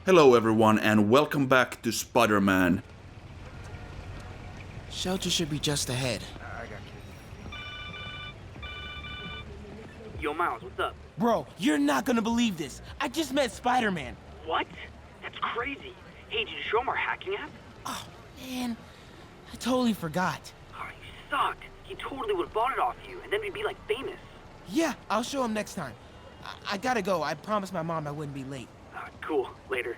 Hello everyone and welcome back to Spider-Man. Shelter should be just ahead. Yo, Miles, what's up? Bro, you're not gonna believe this. I just met Spider-Man. What? That's crazy. Hey, did you show him our hacking app? Oh, man. I totally forgot. Oh, you suck. He totally would have bought it off you, and then we'd be like famous. Yeah, I'll show him next time. I gotta go. I promised my mom I wouldn't be late. Cool. Later.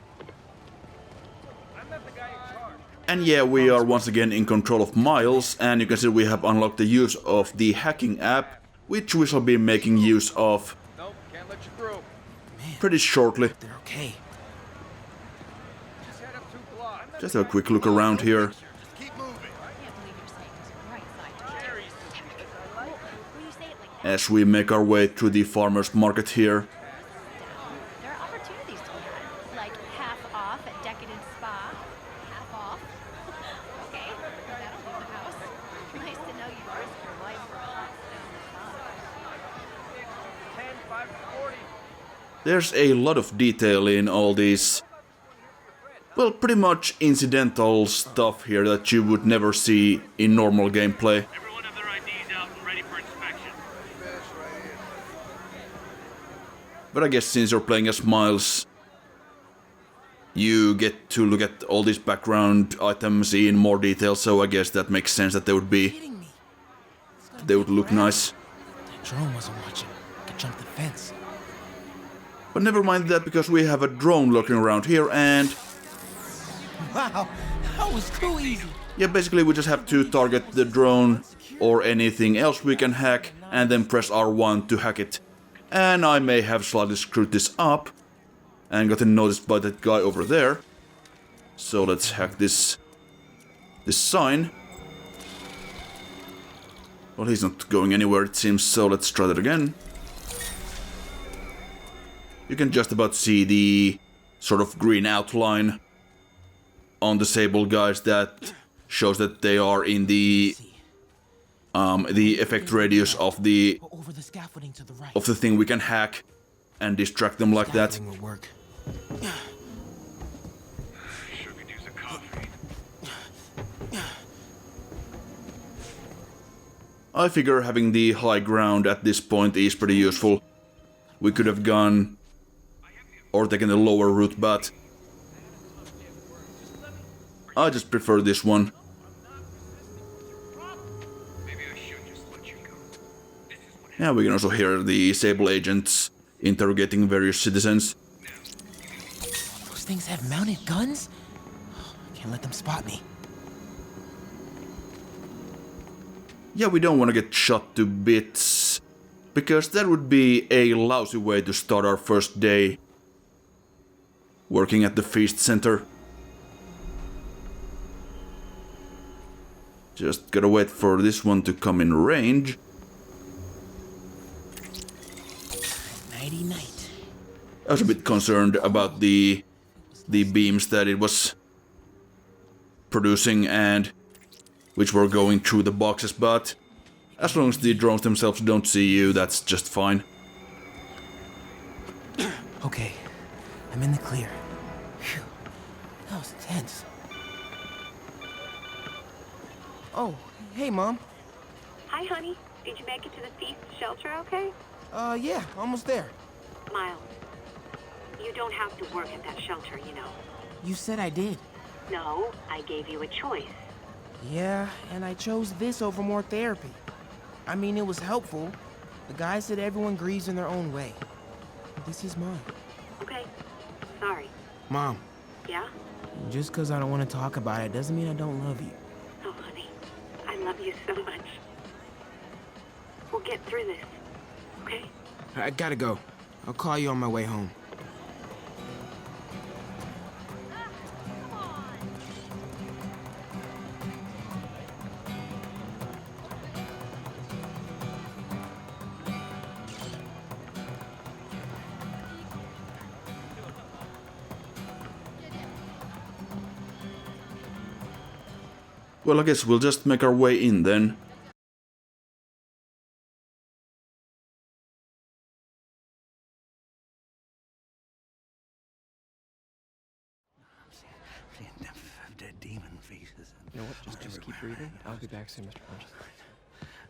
And yeah, we are once again in control of Miles, and you can see we have unlocked the use of the hacking app, which we shall be making use of pretty shortly. They're okay. Just have a quick look around here. As we make our way through the farmer's market here. There are opportunities to be had, like half off at Decadent Spa. Half off? Okay, that'll leave the house. Nice to know you risk your life for a hot stone massage. There's a lot of detail in all these, well, pretty much incidental stuff here that you would never see in normal gameplay. Everyone have their IDs out and ready for inspection. But I guess since you're playing as Miles, you get to look at all these background items in more detail, so I guess that makes sense that they would be, Kidding me? they would look nice. That drone wasn't watching. I could jump the fence. But never mind that, because we have a drone lurking around here, and Wow, that was too easy. yeah, basically we just have to target the drone or anything else we can hack, and then press R1 to hack it. And I may have slightly screwed this up and gotten noticed by that guy over there. So let's hack this sign. Well, he's not going anywhere it seems, so let's try that again. You can just about see the sort of green outline on the Sable guys that shows that they are in the effect radius of the Go over the scaffolding to the right. of the thing we can hack and distract them like that. Scaffolding will work. Sure could use a coffee. I figure having the high ground at this point is pretty useful. We could have gone or taken the lower route, but I just prefer this one. Maybe I should just let you go. This is what Yeah, we can also hear the Sable agents interrogating various citizens. Those things have mounted guns? Can't let them spot me. Yeah, we don't want to get shot to bits, because that would be a lousy way to start our first day working at the feast center. Just gotta wait for this one to come in range. Nighty night. I was a bit concerned about the beams that it was producing and which were going through the boxes, but as long as the drones themselves don't see you, that's just fine. Okay, I'm in the clear. Phew, that was tense. Oh, hey, Mom. Hi, honey. Did you make it to the feast shelter okay? Yeah, almost there. Miles, you don't have to work at that shelter, you know. You said I did. No, I gave you a choice. Yeah, and I chose this over more therapy. I mean, it was helpful. The guy said everyone grieves in their own way. This is mine. Okay. Sorry. Mom, Yeah? just because I don't want to talk about it doesn't mean I don't love you. Oh, honey. I love you so much. We'll get through this. Okay? I gotta go. I'll call you on my way home. Well, I guess we'll just make our way in then. demon faces. You know what? Just keep breathing. I'll be back soon, Mr.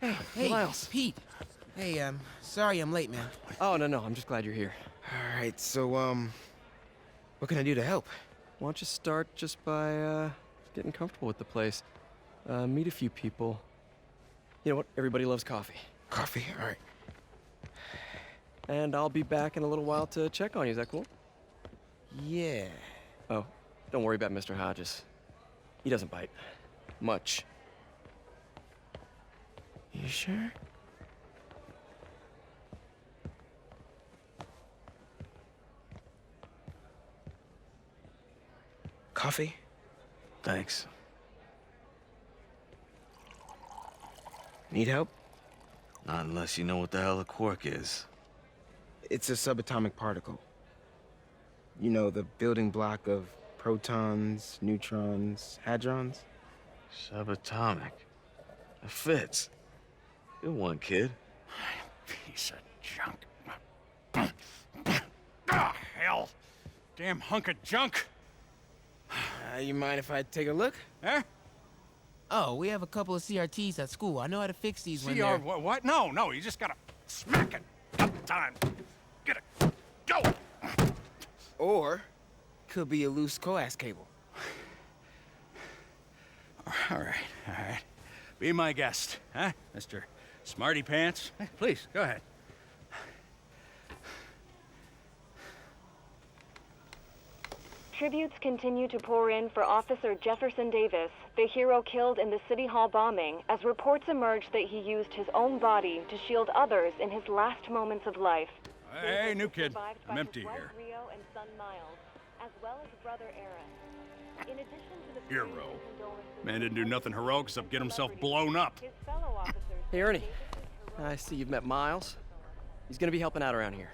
Burgess. Hey, Miles. Pete. Hey, sorry I'm late, man. Oh, no, I'm just glad you're here. All right, so, what can I do to help? Why don't you start just by, getting comfortable with the place? Meet a few people. You know what? Everybody loves coffee. Coffee? All right. And I'll be back in a little while to check on you. Is that cool? Yeah. Oh, don't worry about Mr. Hodges. He doesn't bite. Much. You sure? Coffee? Thanks. Need help? Not unless you know what the hell a quark is. It's a subatomic particle. You know, the building block of protons, neutrons, hadrons? Subatomic. It fits. Good one, kid. Piece of junk. Ah, hell. Damn hunk of junk. You mind if I take a look? Huh? Oh, we have a couple of CRTs at school. I know how to fix these when CR they're... what? No, you just gotta smack it. Couple times. Get it. Go! Or, could be a loose coax cable. All right. Be my guest, huh, Mr. Smarty Pants? Please, go ahead. Tributes continue to pour in for Officer Jefferson Davis, the hero killed in the City Hall bombing, as reports emerge that he used his own body to shield others in his last moments of life. Hey, new kid. Survived I'm by empty his wife here. Rio and son Miles, as well as brother Aaron. In addition to the Hero. condolences Man didn't do nothing heroic except get himself blown up. his fellow officers Hey, Ernie. Davis's I see you've met Miles. He's gonna be helping out around here.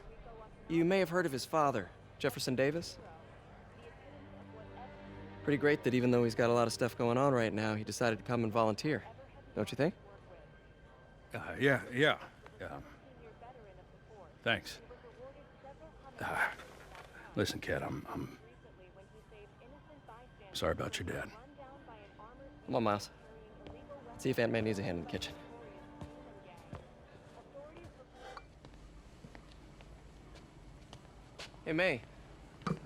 You may have heard of his father, Jefferson Davis. Pretty great that even though he's got a lot of stuff going on right now, he decided to come and volunteer. Don't you think? Yeah. Thanks. Listen, kid, I'm sorry about your dad. Come on, Miles. See if Aunt May needs a hand in the kitchen. Hey, May.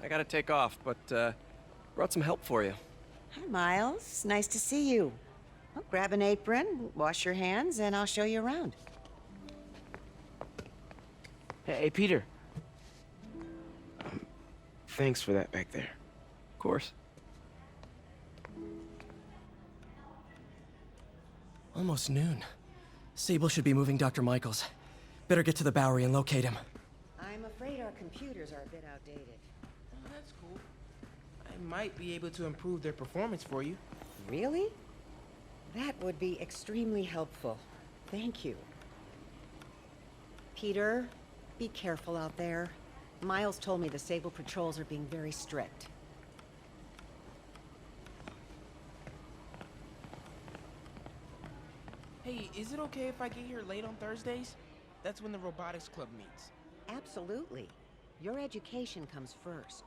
I gotta take off, but, brought some help for you. Hi, Miles. Nice to see you. Well, grab an apron, wash your hands, and I'll show you around. Hey, Peter. Thanks for that back there. Of course. Almost noon. Sable should be moving Dr. Michaels. Better get to the Bowery and locate him. I'm afraid our computers are a bit outdated. Oh, that's cool. I might be able to improve their performance for you. Really? That would be extremely helpful. Thank you. Peter, be careful out there. Miles told me the Sable patrols are being very strict. Hey, is it okay if I get here late on Thursdays? That's when the robotics club meets. Absolutely. Your education comes first.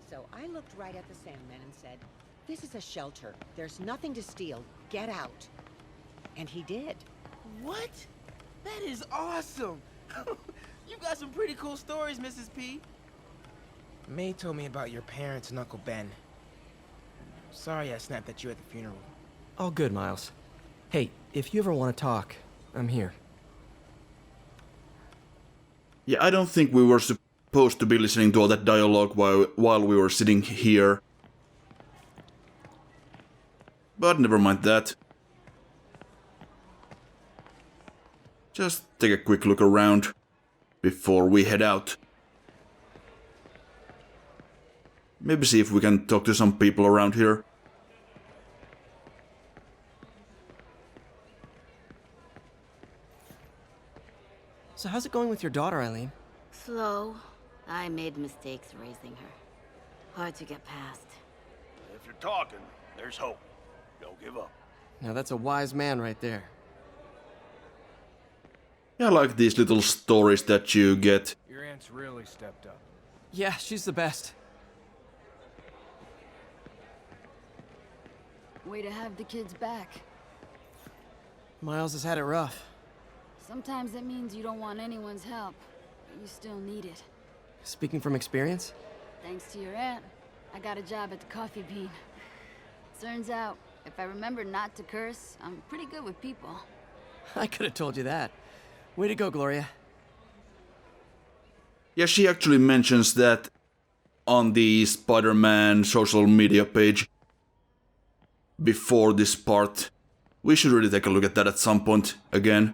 So I looked right at the Sandman and said, "This is a shelter. There's nothing to steal. Get out." And he did. What? That is awesome! You got some pretty cool stories, Mrs. P. May told me about your parents and Uncle Ben. Sorry I snapped at you at the funeral. All good, Miles. Hey, if you ever want to talk, I'm here. Yeah, I don't think we were supposed to be listening to all that dialogue while we were sitting here. But never mind that. Just take a quick look around before we head out. Maybe see if we can talk to some people around here. So how's it going with your daughter, Eileen? Slow. I made mistakes raising her. Hard to get past. If you're talking, there's hope. Don't give up. Now that's a wise man right there. Yeah, I like these little stories that you get. Your aunt's really stepped up. Yeah, she's the best. Way to have the kids back. Miles has had it rough. Sometimes that means you don't want anyone's help, but you still need it. Speaking from experience? Thanks to your aunt, I got a job at the Coffee Bean. Turns out, if I remember not to curse, I'm pretty good with people. I could have told you that. Way to go, Gloria. Yeah, she actually mentions that on the Spider-Man social media page before this part. We should really take a look at that at some point again.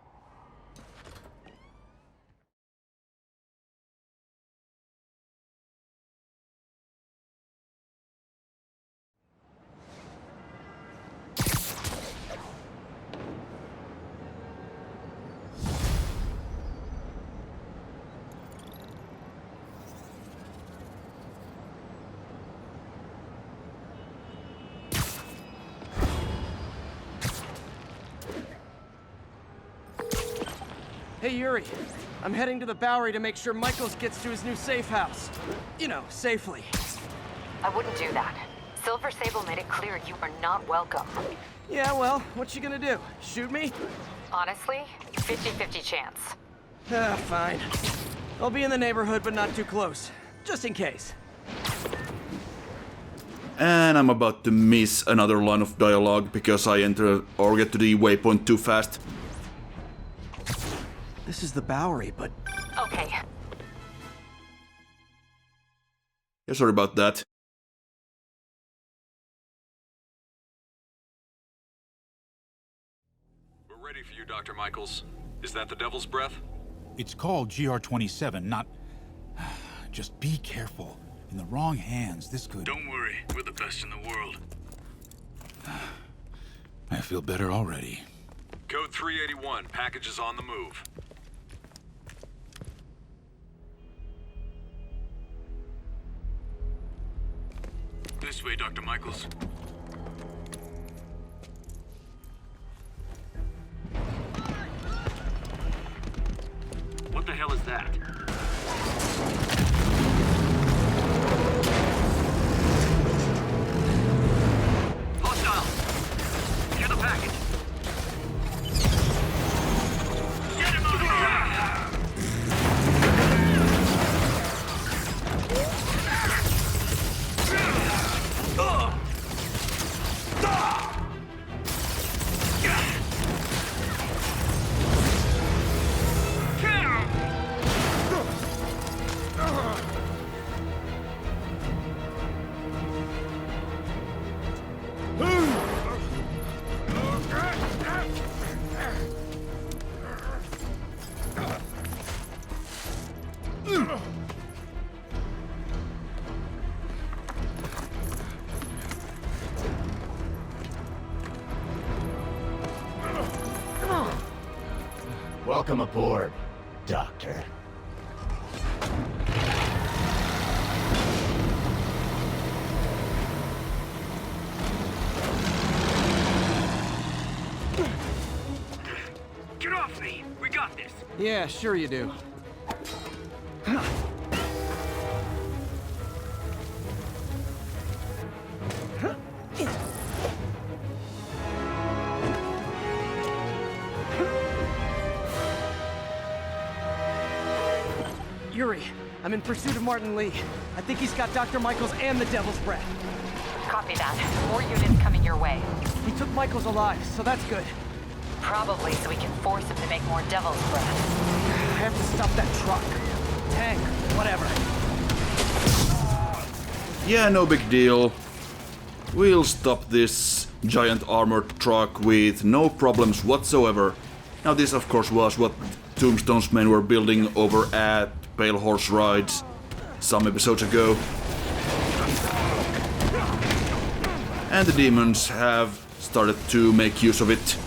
Hey, Yuri. I'm heading to the Bowery to make sure Michaels gets to his new safe house. You know, safely. I wouldn't do that. Silver Sable made it clear you are not welcome. Yeah, well, what you gonna do? Shoot me? Honestly, 50-50 chance. Fine. I'll be in the neighborhood, but not too close. Just in case. And I'm about to miss another line of dialogue because I enter or get to the waypoint too fast. This is the Bowery, but... Okay. Yeah, sorry about that. We're ready for you, Dr. Michaels. Is that the Devil's Breath? It's called GR-27, not... Just be careful. In the wrong hands, this could... Don't worry, we're the best in the world. I feel better already. Code 381, package is on the move. This way, Dr. Michaels. What the hell is that? Hostile! Secure the package! Get him out of here! Welcome aboard, Doctor. Get off me! We got this! Yeah, sure you do. Yuri, I'm in pursuit of Martin Lee. I think he's got Dr. Michaels and the Devil's Breath. Copy that. More units coming your way. He took Michaels alive, so that's good. Probably so we can force him to make more Devil's Breath. I have to stop that truck. Tank, whatever. Yeah, no big deal. We'll stop this giant armored truck with no problems whatsoever. Now this of course was what Tombstone's men were building over at Pale Horse Rides some episodes ago. And the demons have started to make use of it.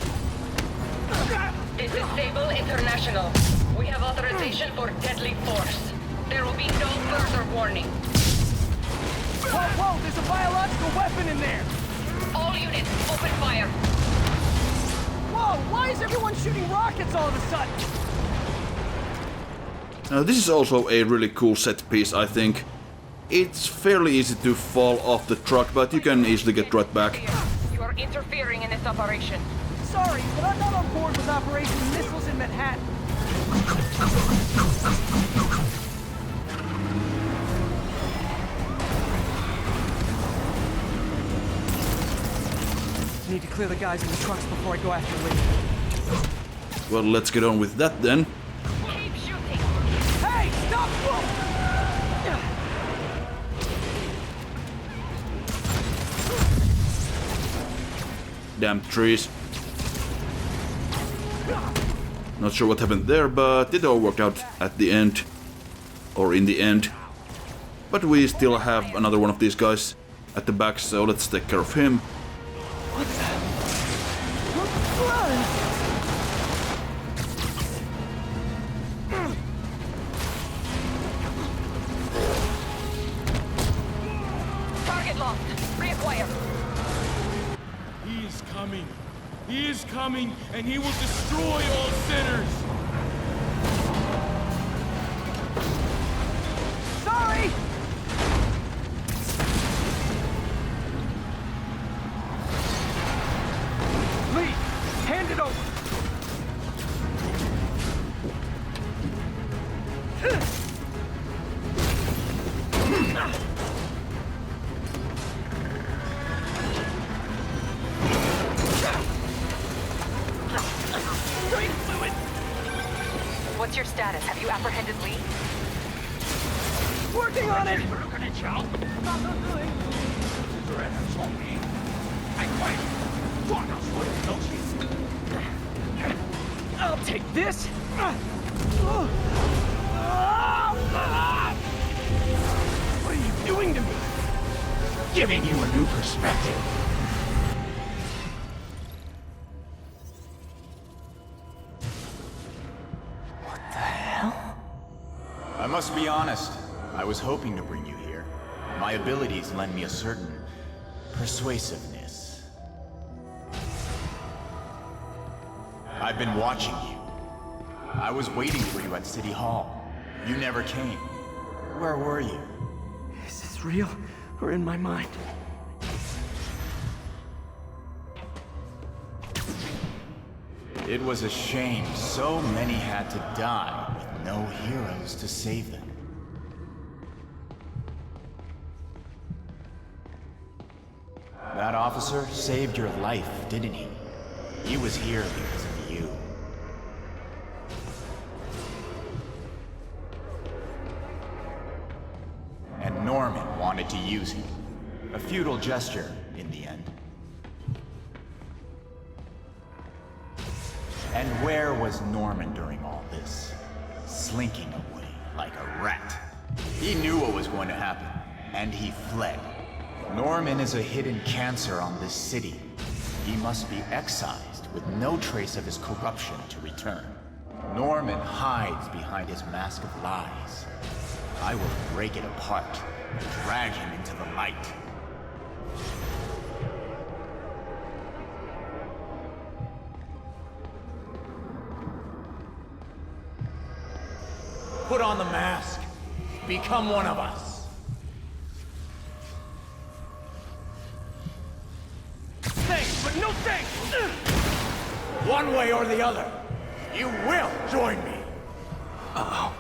This is Sable International. We have authorization for deadly force. There will be no further warning. Whoa, whoa, there's a biological weapon in there! All units, open fire! Whoa, why is everyone shooting rockets all of a sudden? Now this is also a really cool set piece, I think. It's fairly easy to fall off the truck, but you can easily get right back. You are interfering in this operation. Sorry, but I'm not on board with Operation Missiles in Manhattan. Need to clear the guys in the trucks before I go after Lee. Well, let's get on with that then. Keep shooting. Hey, stop! Damn trees. Not sure what happened there, but it all worked out at the end. Or in the end. But we still have another one of these guys at the back, so let's take care of him. What's that? Blood! Target locked. Reacquire. He is coming. He is coming, and he will destroy all sinners. Sorry! Lee, hand it over. What's your status? Have you apprehended Lee? Working on it! I'll take this. What are you doing to me? Giving you a new perspective. I must be honest. I was hoping to bring you here. My abilities lend me a certain persuasiveness. I've been watching you. I was waiting for you at City Hall. You never came. Where were you? Is this real or in my mind? It was a shame so many had to die with no heroes to save them. That officer saved your life, didn't he? He was here because of you. And Norman wanted to use him. A futile gesture, in the end. And where was Norman during all this? Slinking away like a rat. He knew what was going to happen, and he fled. Norman is a hidden cancer on this city. He must be excised with no trace of his corruption to return. Norman hides behind his mask of lies. I will break it apart and drag him into the light. Put on the mask. Become one of us. Thanks, but no thanks! One way or the other, you will join me. Uh-oh.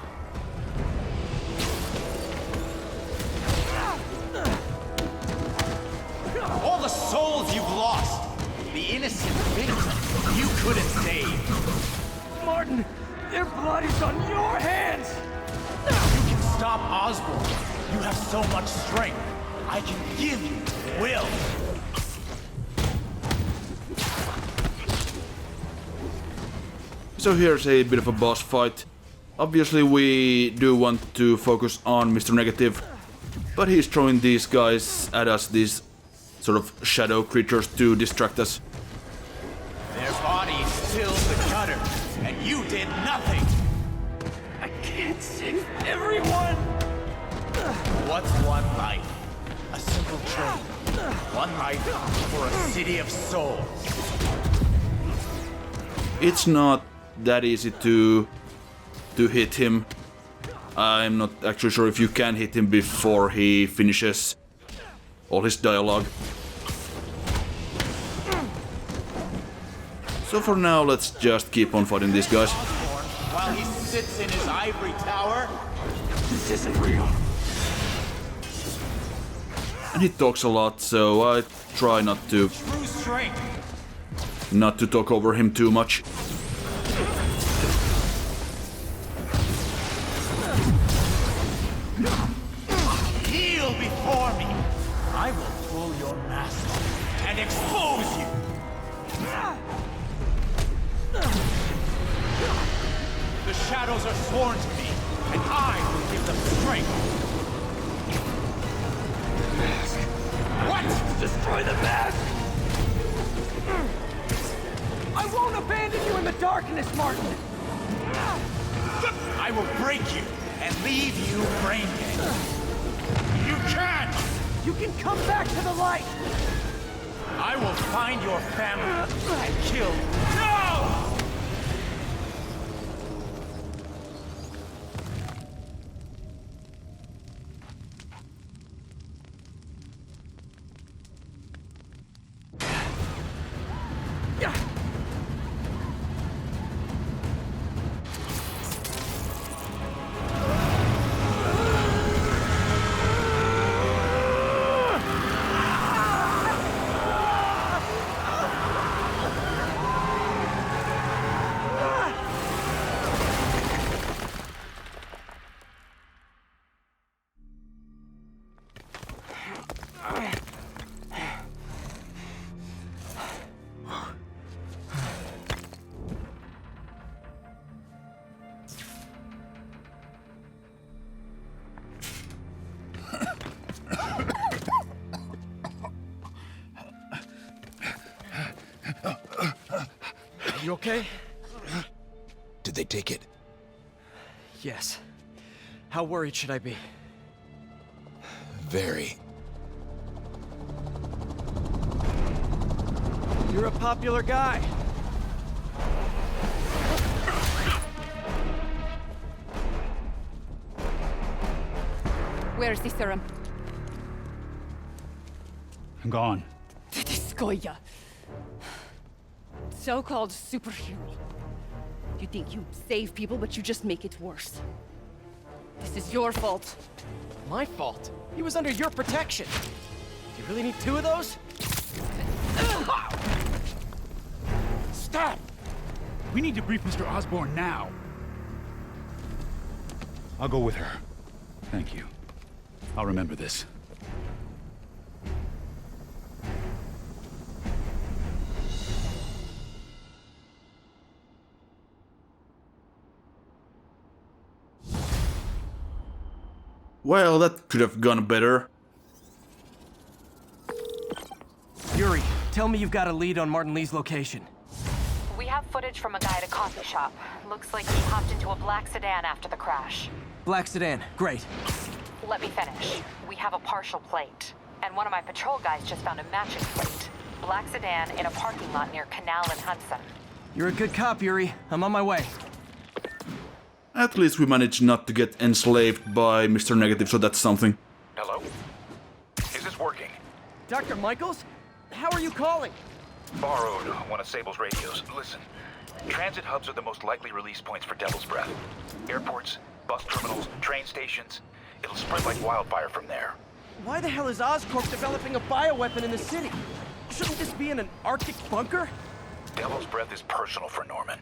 All the souls you've lost, the innocent victims you couldn't save. Martin, their blood is on your hands! You can stop Osborn. You have so much strength. I can give you will. So here's a bit of a boss fight. Obviously we do want to focus on Mr. Negative, but he's throwing these guys at us, these sort of shadow creatures to distract us. Their bodies filled the gutter, and you did nothing. I can't save everyone! What's one life? A simple trade. One life for a city of souls. It's not that easy to hit him. I'm not actually sure if you can hit him before he finishes all his dialogue. So for now, let's just keep on fighting these guys. While he sits in his ivory tower. This isn't real. And he talks a lot, so I try not to talk over him too much. Kneel before me. I will pull your mask off and expose you. The shadows are sworn to me, and I will give them strength. Mask. What? Destroy the mask! I won't abandon you in the darkness, Martin! I will break you and leave you brain dead. You can't! You can come back to the light! I will find your family and kill. No! You okay? Did they take it? Yes. How worried should I be? Very. You're a popular guy. Where's the serum? I'm gone. Titiskoya. So-called superhero. You think you save people, but you just make it worse. This is your fault. My fault? He was under your protection. Do you really need two of those? Stop! We need to brief Mr. Osborn now. I'll go with her. Thank you. I'll remember this. Well, that could have gone better. Yuri, tell me you've got a lead on Martin Lee's location. We have footage from a guy at a coffee shop. Looks like he hopped into a black sedan after the crash. Black sedan, great. Let me finish. We have a partial plate. And one of my patrol guys just found a matching plate. Black sedan in a parking lot near Canal and Hudson. You're a good cop, Yuri. I'm on my way. At least we managed not to get enslaved by Mr. Negative, so that's something. Hello? Is this working? Dr. Michaels? How are you calling? Borrowed one of Sable's radios. Listen, transit hubs are the most likely release points for Devil's Breath. Airports, bus terminals, train stations. It'll spread like wildfire from there. Why the hell is Oscorp developing a bioweapon in the city? Shouldn't this be in an Arctic bunker? Devil's Breath is personal for Norman.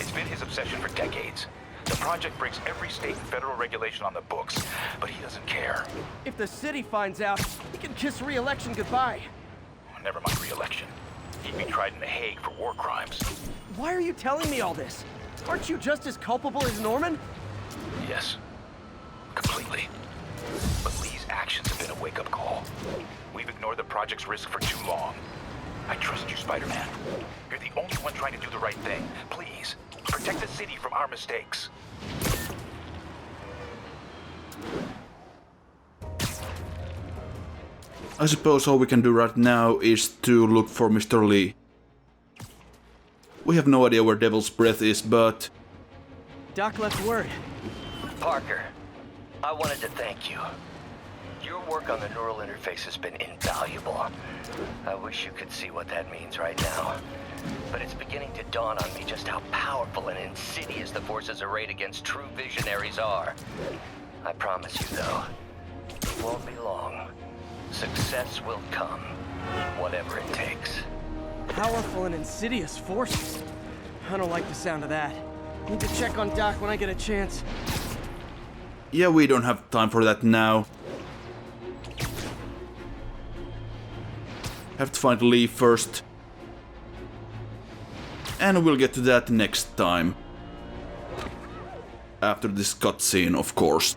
It's been his obsession for decades. The project breaks every state and federal regulation on the books, but he doesn't care. If the city finds out, he can kiss re-election goodbye. Never mind re-election. He'd be tried in The Hague for war crimes. Why are you telling me all this? Aren't you just as culpable as Norman? Yes. Completely. But Lee's actions have been a wake-up call. We've ignored the project's risk for too long. I trust you, Spider-Man. You're the only one trying to do the right thing. Please, protect the city from our mistakes. I suppose all we can do right now is to look for Mr. Lee. We have no idea where Devil's Breath is, but... Doc left word. Parker, I wanted to thank you. Your work on the neural interface has been invaluable. I wish you could see what that means right now. but it's beginning to dawn on me just how powerful and insidious the forces arrayed against true visionaries are. I promise you, though, it won't be long. Success will come, whatever it takes. Powerful and insidious forces. I don't like the sound of that. Need to check on Doc when I get a chance. Yeah, we don't have time for that now. Have to find Lee first. And we'll get to that next time. After this cutscene, of course.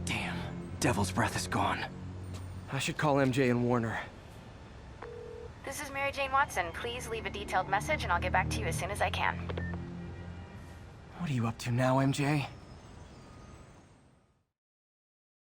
Damn, Devil's Breath is gone. I should call MJ and warn her. This is Mary Jane Watson. Please leave a detailed message and I'll get back to you as soon as I can. What are you up to now, MJ?